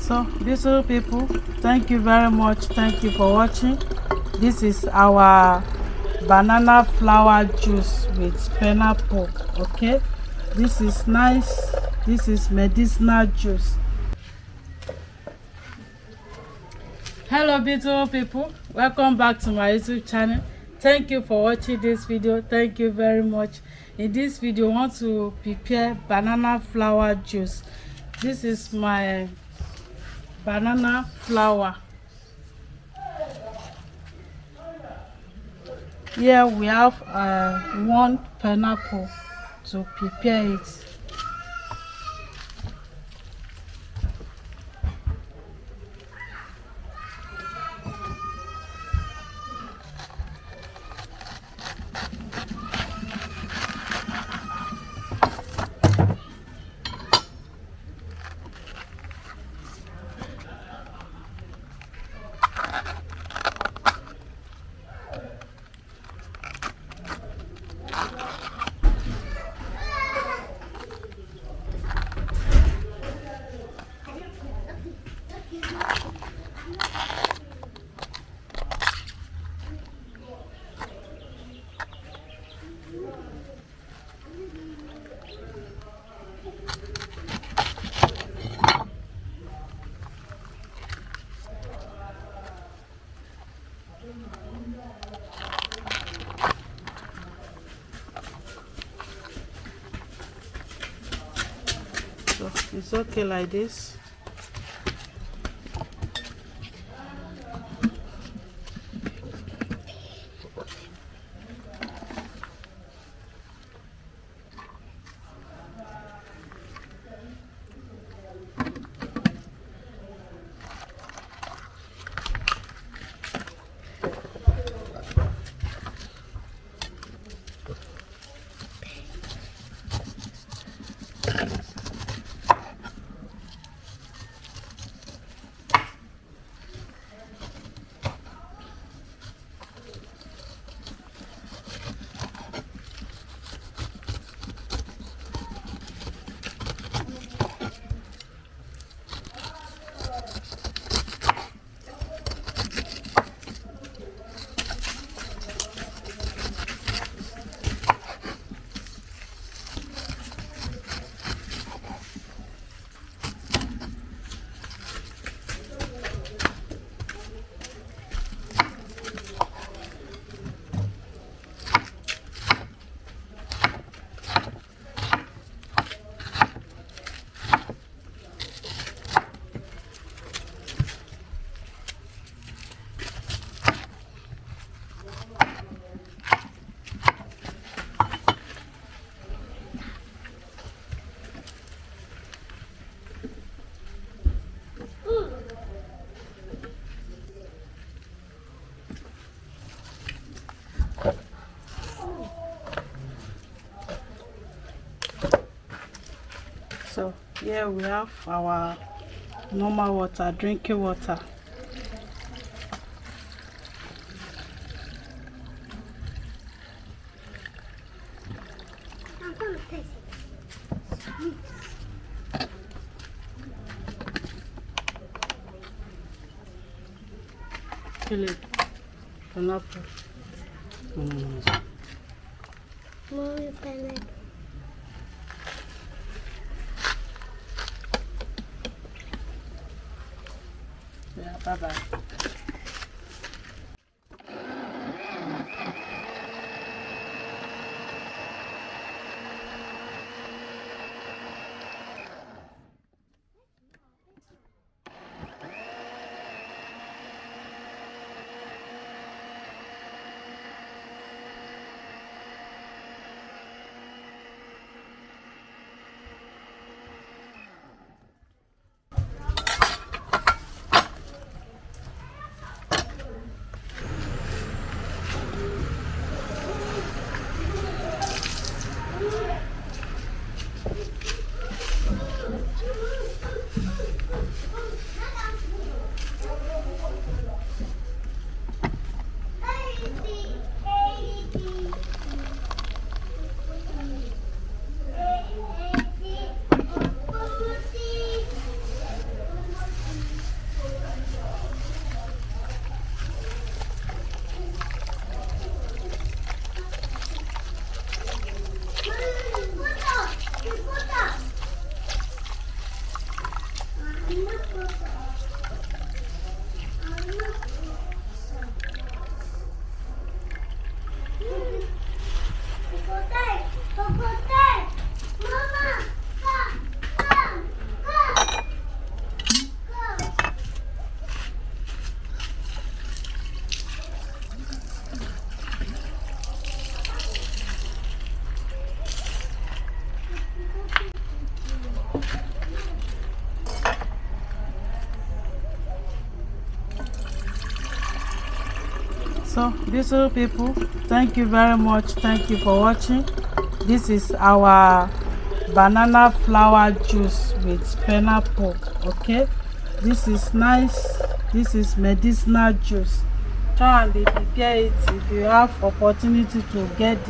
So beautiful people, thank you very much. Thank you for watching. This is our banana flower juice with pineapple. Okay, this is nice. This is medicinal juice. Hello beautiful people, welcome back to my YouTube channel. Thank you for watching this video. Thank you very much. In this video I want to prepare banana flower juice. This is my banana flower. Here we have one pineapple to prepare it. So it's okay like this. So here we have our normal water, drinking water. I'm gonna taste it. Philip, pineapple. Mommy, pineapple. Yeah, bye bye. So beautiful people, thank you very much. Thank you for watching. This is our banana flower juice with pineapple. Okay, this is nice. This is medicinal juice. Try and prepare it if you have opportunity to get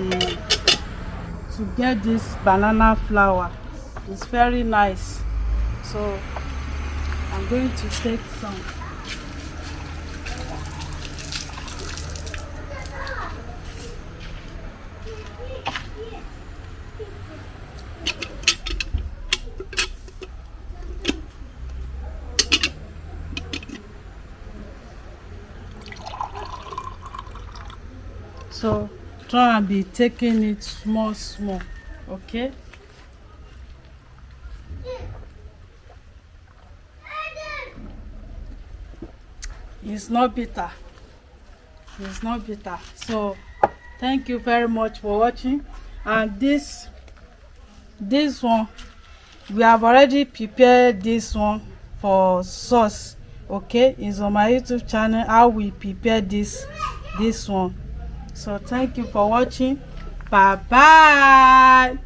this banana flower. It's very nice. So I'm going to take some. So try and be taking it small, okay? It's not bitter. It's not bitter. So thank you very much for watching. And this one, we have already prepared this one for sauce. Okay, it's on my YouTube channel how we prepare this one. So thank you for watching. Bye bye.